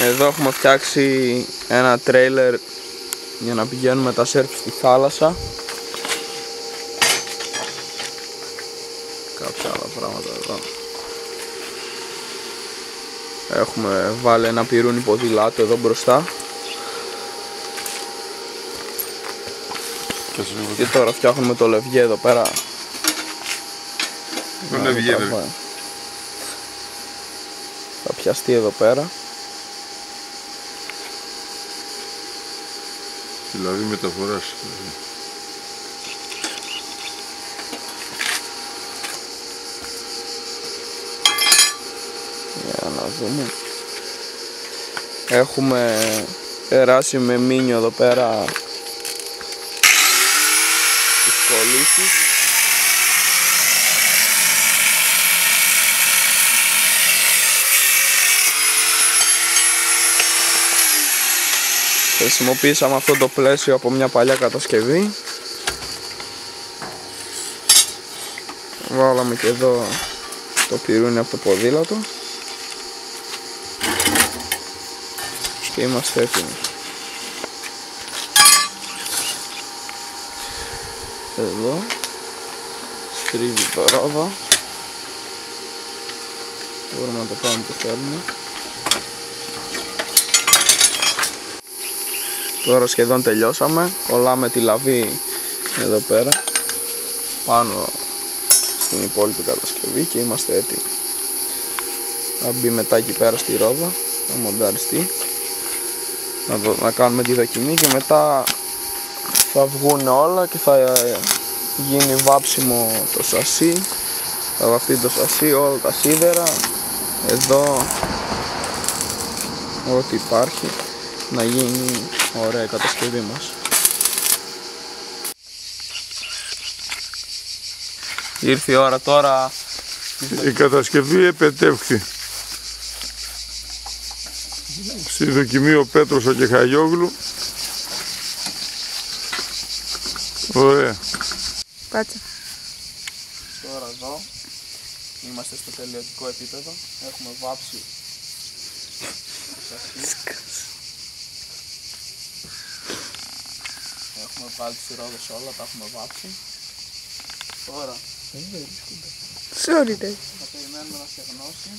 Εδώ έχουμε φτιάξει ένα τρέιλερ για να πηγαίνουμε τα σέρφ στη θάλασσα. Κάποια άλλα πράγματα εδώ. Έχουμε βάλει ένα πυρούνι ποδηλάτου εδώ μπροστά. Και τώρα φτιάχνουμε το λευγέ εδώ πέρα. Το λευγέ θα πιαστεί εδώ πέρα. Δηλαδή μεταφοράς. Για να δούμε. Έχουμε περάσει με μήνιο εδώ πέρα τις κολλήσεις. Χρησιμοποίησαμε αυτό το πλαίσιο από μια παλιά κατασκευή. Βάλαμε και εδώ το πυρούνι από το ποδήλατο. Και είμαστε έτοιμοι. Εδώ στρίβει το ρόδα. Μπορούμε να το πάμε που θέλουμε. Τώρα σχεδόν τελειώσαμε. Κολλάμε τη λαβή εδώ πέρα πάνω στην υπόλοιπη κατασκευή και είμαστε έτοιμοι. Θα μπει μετά εκεί πέρα στη ρόδα, θα μονταριστεί, να κάνουμε τη δοκιμή και μετά θα βγουν όλα και θα γίνει βάψιμο το σασί. Θα βαφτεί το σασί, όλα τα σίδερα, εδώ ό,τι υπάρχει, να γίνει ωραία η κατασκευή μας. Ήρθε η ώρα τώρα. Η κατασκευή επετεύχθη. Στη δοκιμή ο Πέτρος ο Κεχαγιόγλου. Ωραία. Πάτσα. Τώρα εδώ είμαστε στο τελειωτικό επίπεδο. Έχουμε βάψει. Έχουμε βάλει τις ρόδες όλα, τα έχουμε βάψει. Τώρα Sorry, θα περιμένουμε να στεγνώσει.